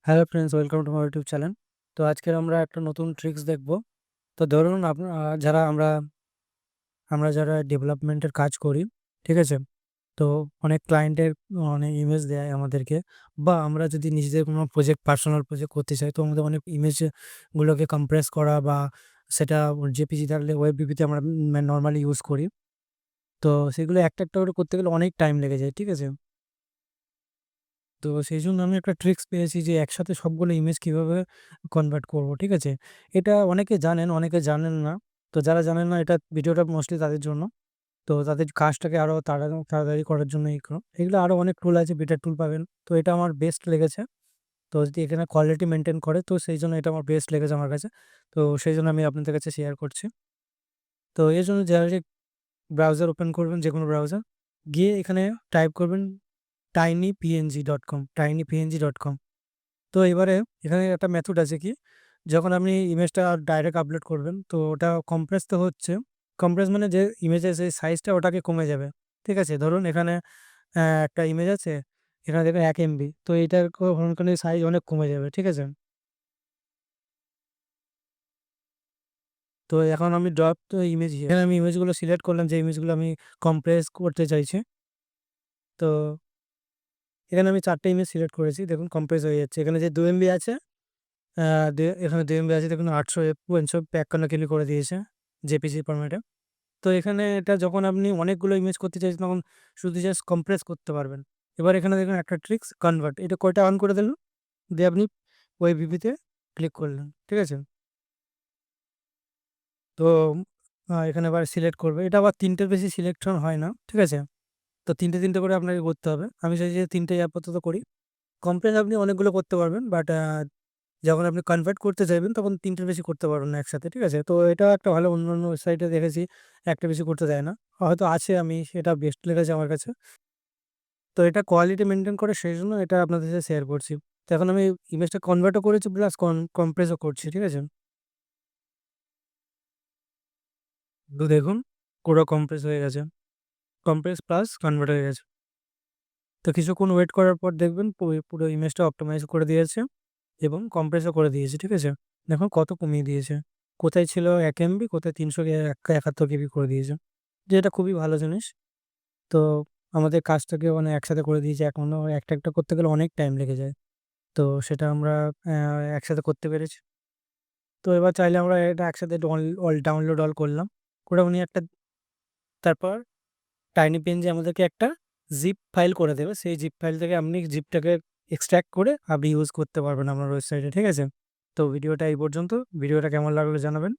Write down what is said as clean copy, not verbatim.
Hello friends, welcome to my YouTube channel. তো আজকে আমরা একটা নতুন ট্রিক্স দেখব। তো ধরুন যারা আমরা যারা ডেভেলপমেন্টের কাজ করি, ঠিক আছে? তো অনেক ক্লায়েন্টের অনেক ইমেজ দেয় আমাদেরকে, বা আমরা যদি নিজেদের কোনো পার্সোনাল প্রজেক্ট করতে চাই, তো আমাদের অনেক ইমেজ গুলোকে কম্প্রেস করা বা সেটা জেপিজি থাকলে ওয়েব বিপিতে আমরা নর্মালি ইউজ করি। তো সেগুলো একটা একটা করে করতে গেলে অনেক টাইম লেগে যায়, ঠিক আছে? তো সেইজন্য আমি একটা ট্রিক্স পেয়েছি যে একসাথে সবগুলো ইমেজ কিভাবে কনভার্ট করব, ঠিক আছে? এটা অনেকে জানেন, অনেকে জানেন না। তো যারা জানেন না, এটা ভিডিওটা মোস্টলি তাদের জন্য। তো তাদের কাজটাকে আরো তাড়াতাড়ি করার জন্য এগুলো আরো অনেক টুল আছে, বেটার টুল পাবেন। তো এটা আমার বেস্ট লেগেছে। তো যদি এখানে কোয়ালিটি মেইনটেইন করে, তো সেইজন্য এটা আমার বেস্ট লেগেছে আমার কাছে। তো সেইজন্য আমি আপনাদের কাছে শেয়ার করছি। তো এর জন্য ডাইরেক্ট ব্রাউজার ওপেন করবেন, যেকোনো ব্রাউজার। গিয়ে এখানে টাইপ করবেন tinypng.com। তো এবারে এখানে একটা মেথড আছে কি, যখন আপনি ইমেজটা ডাইরেক্ট আপলোড করবেন, তো ওটা কম্প্রেস তো হচ্ছে। কম্প্রেস মানে যে ইমেজের যে সাইজটা ওটাকে কমে যাবে। ঠিক আছে? ধরুন এখানে একটা ইমেজ আছে, এখানে দেখবেন 1 এমবি। তো এইটার সাইজ অনেক কমে যাবে। ঠিক আছে? তো এখন আমি ড্রপ তো ইমেজ এখানে আমি ইমেজগুলো সিলেক্ট করলাম, যে ইমেজগুলো আমি কম্প্রেস করতে চাইছি। তো এখানে আমি 4 টে ইমেজ সিলেক্ট করেছি। দেখুন কম্প্রেস হয়ে যাচ্ছে। এখানে যে 2 এমবি আছে, এখানে 2 এমবি আছে, দেখুন 800 51 কেবি করে দিয়েছে জেপিজি ফরম্যাটে। তো এখানে এটা যখন আপনি অনেকগুলো ইমেজ করতে চাইছেন, তখন শুধু জাস্ট কম্প্রেস করতে পারবেন। এবার এখানে দেখুন একটা ট্রিক্স, কনভার্ট। এটা কয়টা অন করে দিলেন, দিয়ে আপনি ওই ভিপিতে ক্লিক করলেন। ঠিক আছে? তো এখানে আবার সিলেক্ট করবে। এটা আবার ৩ টের বেশি সিলেকশন হয় না। ঠিক আছে? তো ৩ টে করে আপনাকে করতে হবে। আমি চাইছি যে ৩ টাই আপাতত করি। কমপ্লেন আপনি অনেকগুলো করতে পারবেন, বাট যখন আপনি কনভার্ট করতে চাইবেন, তখন ৩ টের বেশি করতে পারবেন না একসাথে। ঠিক আছে? তো এটা একটা ভালো, অন্যান্য ওয়েবসাইটে দেখেছি একটা বেশি করতে দেয় না। হয়তো আছে, আমি সেটা বেস্ট লেগেছে আমার কাছে। তো এটা কোয়ালিটি মেইনটেইন করে, সেইজন্য এটা আপনাদের সাথে শেয়ার করছি। তো এখন আমি ইমেজটা কনভার্টও করেছি, প্লাস কম্প্রেসও করছি। ঠিক আছে? তো দেখুন পুরো কম্প্রেস হয়ে গেছে। কম্প্রেস প্লাস কনভার্ট হয়ে গেছে। তো কিছুক্ষণ ওয়েট করার পর দেখবেন পুরো ইমেজটা অপটিমাইজ করে দিয়েছে এবং কম্প্রেসও করে দিয়েছে। ঠিক আছে? দেখুন কত কমিয়ে দিয়েছে। কোথায় ছিল 1 এমবি, কোথায় 371 কেবি করে দিয়েছে। যেটা খুবই ভালো জিনিস। তো আমাদের কাজটাকে মানে একসাথে করে দিয়েছে। এখনো একটা করতে গেলে অনেক টাইম লেগে যায়। তো সেটা আমরা একসাথে করতে পেরেছি। তো এবার চাইলে আমরা এটা একসাথে ডাউনলোড করলাম। করে উনি একটা, তারপর টাইনি যে আমাদেরকে একটা জিপ ফাইল করে দেবে। সেই জিপ ফাইল থেকে আপনি জিপটাকে এক্সট্রাক্ট করে আপনি ইউজ করতে পারবেন আপনার ওয়েবসাইটে। ঠিক আছে? তো ভিডিওটা এই পর্যন্ত। ভিডিওটা কেমন লাগলো জানাবেন।